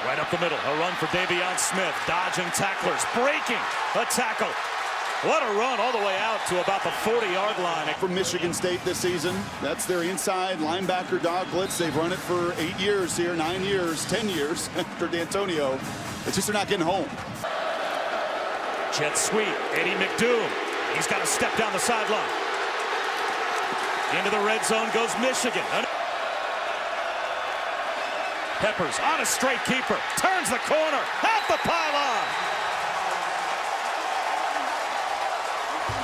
Right up the middle, a run for Davion Smith, dodging tacklers, breaking a tackle. What a run all the way out to about the 40-yard line. From Michigan State this season, that's their inside linebacker dog blitz. They've run it for 8 years here, 9 years, 10 years after D'Antonio. It's just they're not getting home. Jet sweep, Eddie McDoom. He's got to step down the sideline. Into the red zone goes Michigan. Peppers on a straight keeper, turns the corner, at the pylon.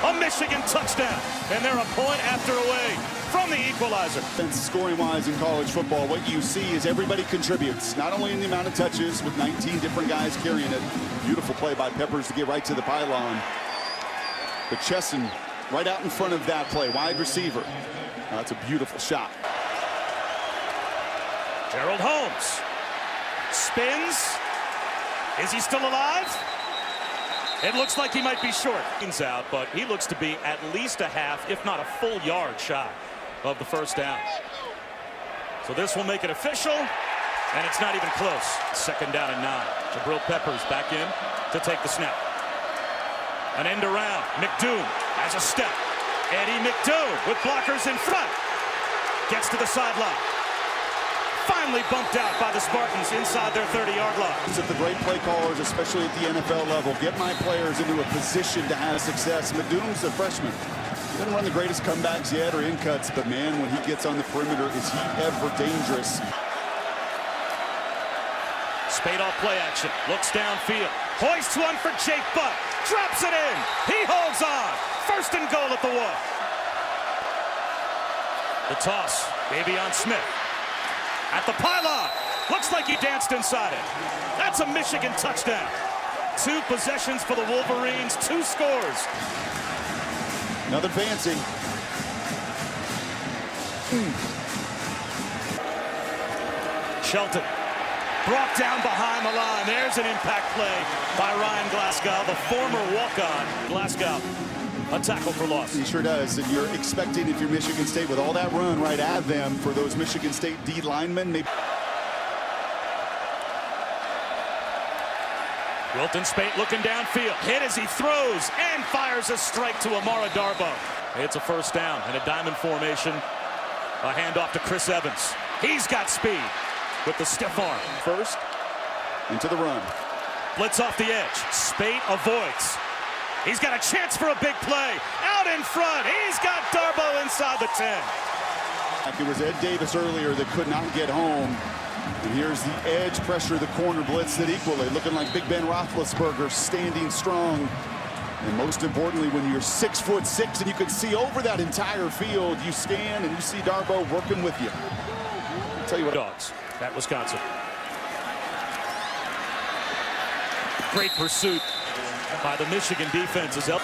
A Michigan touchdown, and they're a point after away from the equalizer. Scoring-wise in college football, what you see is everybody contributes, not only in the amount of touches with 19 different guys carrying it. Beautiful play by Peppers to get right to the pylon. But Chesson right out in front of that play, wide receiver. That's a beautiful shot. Gerald Holmes spins. Is he still alive? It looks like he might be short. He's out, but he looks to be at least a half, if not a full yard shy of the first down. So this will make it official, and it's not even close. Second down and 9. Jabril Peppers back in to take the snap. An end around. McDoom has a step. Eddie McDoom with blockers in front. Gets to the sideline. Finally bumped out by the Spartans inside their 30-yard line. Of the great play callers, especially at the NFL level, get my players into a position to have success. McDoom's a freshman. He doesn't run the greatest comebacks yet or in cuts, but man, when he gets on the perimeter, is he ever dangerous. Spade off play action, looks downfield, hoists one for Jake Butt, drops it in, he holds on. First and goal at the 1. The toss, Davion Smith. At the pylon, looks like he danced inside it. That's a Michigan touchdown. 2 possessions for the Wolverines, 2 scores. Nothing fancy. Shelton brought down behind the line. There's an impact play by Ryan Glasgow, the former walk-on. Glasgow, a tackle for loss. He sure does. And you're expecting, if you're Michigan State, with all that run right at them, for those Michigan State D linemen, maybe. Wilton Spate looking downfield. Hit as he throws and fires a strike to Amara Darboh. It's a first down and a diamond formation. A handoff to Chris Evans. He's got speed with the stiff arm. First, into the run. Blitz off the edge. Spate avoids. He's got a chance for a big play. Out in front. He's got Darboh inside the 10. It was Ed Davis earlier that could not get home. And here's the edge pressure, the corner blitz that equally. Looking like Big Ben Roethlisberger standing strong. And most importantly, when you're 6'6" and you can see over that entire field, you scan and you see Darboh working with you. I'll tell you what. Dogs at Wisconsin. Great pursuit by the Michigan defense is up.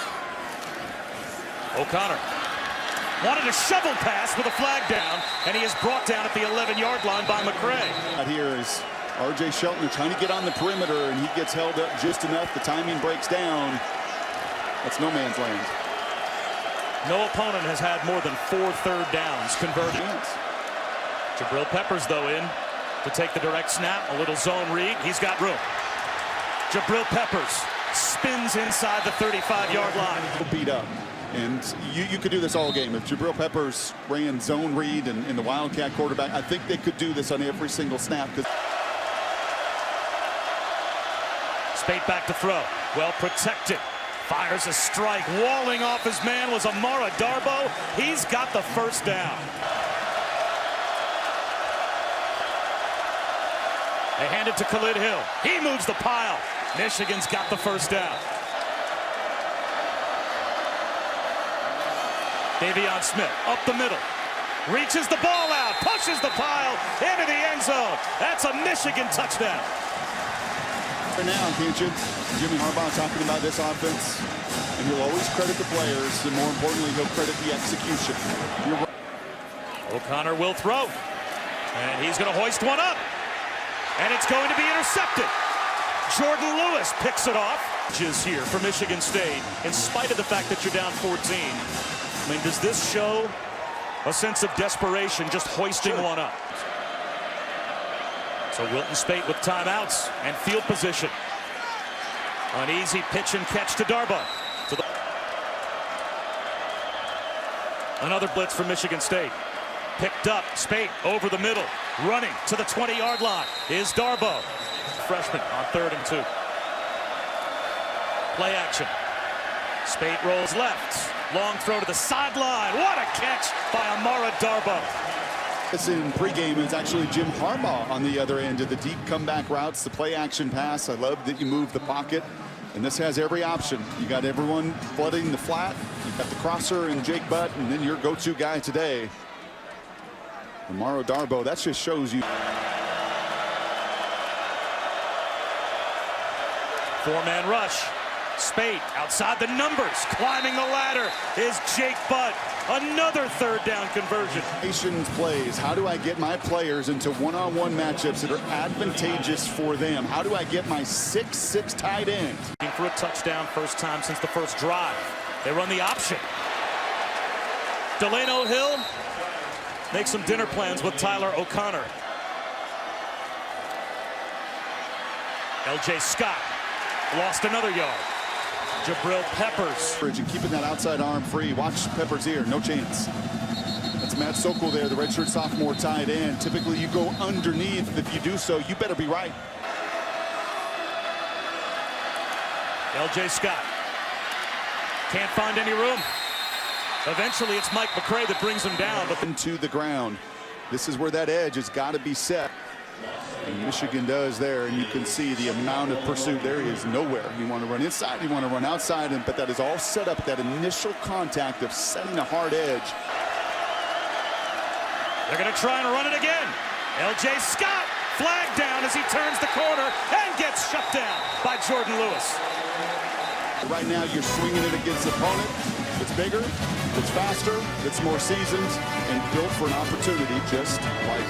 O'Connor wanted a shovel pass with a flag down, and he is brought down at the 11-yard line by McCray. Here is R.J. Shelton trying to get on the perimeter, and he gets held up just enough. The timing breaks down. That's no man's land. No opponent has had more than 4 third downs converted. Jabril Peppers, though, in to take the direct snap. A little zone read. He's got room. Jabril Peppers spins inside the 35-yard line. Beat up. And you could do this all game. If Jabril Peppers ran zone read and the Wildcat quarterback, I think they could do this on every single snap. Spate back to throw. Well protected. Fires a strike. Walling off his man was Amara Darboh. He's got the first down. They hand it to Khalid Hill. He moves the pile. Michigan's got the first down. Davion Smith up the middle. Reaches the ball out. Pushes the pile into the end zone. That's a Michigan touchdown. For now, can't you? Jimmy Harbaugh talking about this offense. And he'll always credit the players. And more importantly, he'll credit the execution. O'Connor will throw. And he's going to hoist one up. And it's going to be intercepted. Jordan Lewis picks it off. Just here for Michigan State, in spite of the fact that you're down 14. I mean, does this show a sense of desperation just hoisting one up? So Wilton Spate with timeouts and field position. An easy pitch and catch to Darboh. Another blitz from Michigan State. Picked up, Spate over the middle. Running to the 20-yard line is Darboh. Freshman on 3rd and 2. Play action. Spate rolls left. Long throw to the sideline. What a catch by Amara Darboh. This in pregame is actually Jim Harbaugh on the other end of the deep comeback routes, the play action pass. I love that you move the pocket, and this has every option. You got everyone flooding the flat. You've got the crosser and Jake Butt, and then your go-to guy today, Amara Darboh. That just shows you. Four-man rush. Spate outside the numbers. Climbing the ladder is Jake Butt. Another 3rd down conversion. Plays. How do I get my players into one-on-one matchups that are advantageous for them? How do I get my 6'6" tight end? For a touchdown, first time since the first drive. They run the option. Delano Hill makes some dinner plans with Tyler O'Connor. L.J. Scott lost another yard. Jabril Peppers. And keeping that outside arm free. Watch Peppers here. No chance. That's Matt Sokol there, the redshirt sophomore tight end. Typically, you go underneath. If you do so, you better be right. L.J. Scott can't find any room. Eventually, it's Mike McCray that brings him down. But into the ground. This is where that edge has got to be set. And Michigan does there, and you can see the amount of pursuit. There is nowhere. You want to run inside, you want to run outside, but that is all set up, that initial contact of setting a hard edge. They're going to try and run it again. L.J. Scott flagged down as he turns the corner and gets shut down by Jordan Lewis. Right now, you're swinging it against the opponent. It's bigger, it's faster, it's more seasoned, and built for an opportunity just like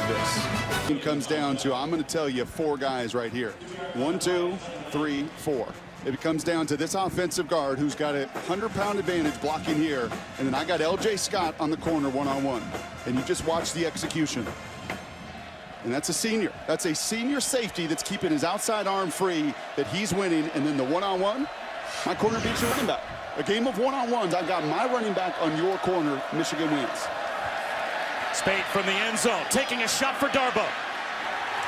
this. It comes down to, I'm going to tell you, 4 guys right here. 1, 2, 3, 4. It comes down to this offensive guard who's got a 100-pound advantage blocking here, and then I got L.J. Scott on the corner one-on-one. And you just watch the execution. And that's a senior. That's a senior safety that's keeping his outside arm free, that he's winning, and then the one-on-one, my corner beats your running back. A game of one-on-ones, I got my running back on your corner. Michigan wins. Spate from the end zone, taking a shot for Darboh.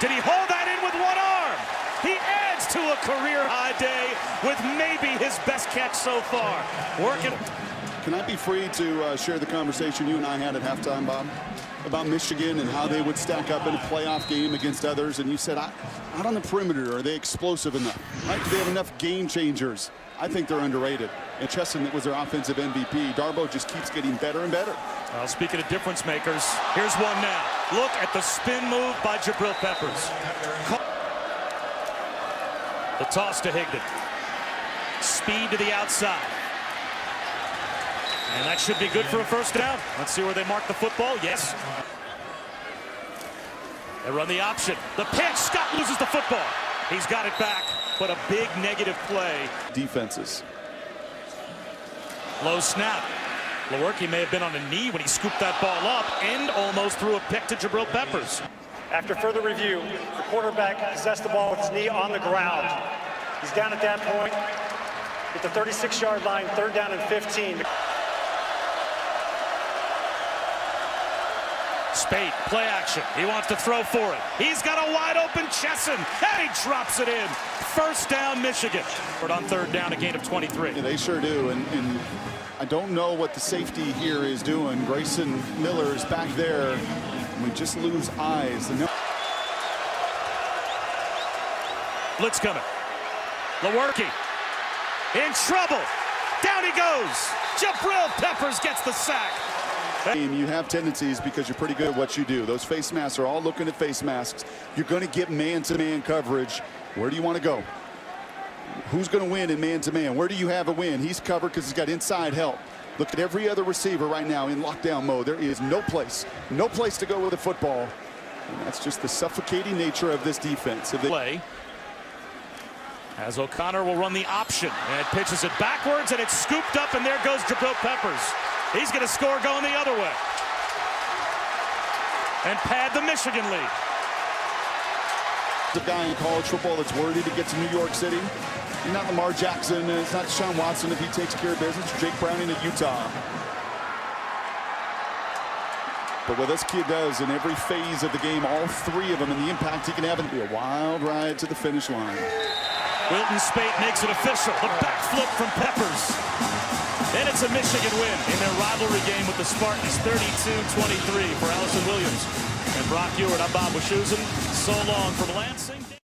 Did he hold that in with one arm? He adds to a career-high day with maybe his best catch so far. Working. Can I be free to share the conversation you and I had at halftime, Bob, about Michigan and how they would stack up in a playoff game against others? And you said, out on the perimeter, are they explosive enough? Right? Do they have enough game changers? I think they're underrated. And Chesson, that was their offensive MVP. Darboh just keeps getting better and better. Well, speaking of difference makers, here's one now. Look at the spin move by Jabril Peppers. The toss to Higdon. Speed to the outside. And that should be good for a first down. Let's see where they mark the football. Yes. They run the option. The pitch. Scott loses the football. He's got it back, but a big negative play. Defenses. Low snap. Lewerke may have been on a knee when he scooped that ball up and almost threw a pick to Jabril Peppers. After further review, the quarterback possessed the ball with his knee on the ground. He's down at that point at the 36-yard line, 3rd down and 15. Spate, play action. He wants to throw for it. He's got a wide open Chesson, and he drops it in. First down, Michigan. But on 3rd down, a gain of 23. Yeah, they sure do. And I don't know what the safety here is doing. Grayson Miller is back there. We just lose eyes. Blitz coming. Lewerke in trouble. Down he goes. Jabril Peppers gets the sack. You have tendencies, because you're pretty good at what you do. Those face masks are all looking at face masks. You're going to get man-to-man coverage. Where do you want to go? Who's going to win in man-to-man? Where do you have a win? He's covered because he's got inside help. Look at every other receiver right now in lockdown mode. There is no place to go with the football. And that's just the suffocating nature of this defense. Play as O'Connor will run the option and pitches it backwards, and it's scooped up, and there goes Jabril Peppers. He's going to score going the other way and pad the Michigan lead. The guy in college football that's worthy to get to New York City. He's not Lamar Jackson. It's not Deshaun Watson if he takes care of business. Jake Browning at Utah. But what this kid does in every phase of the game, all three of them, and the impact he can have, it'll be a wild ride to the finish line. Wilton Spate makes it official. The backflip from Peppers. And it's a Michigan win in their rivalry game with the Spartans, 32-23 for Allison Williams. And Brock Ewart, I'm Bob Wischusen. So long from Lansing.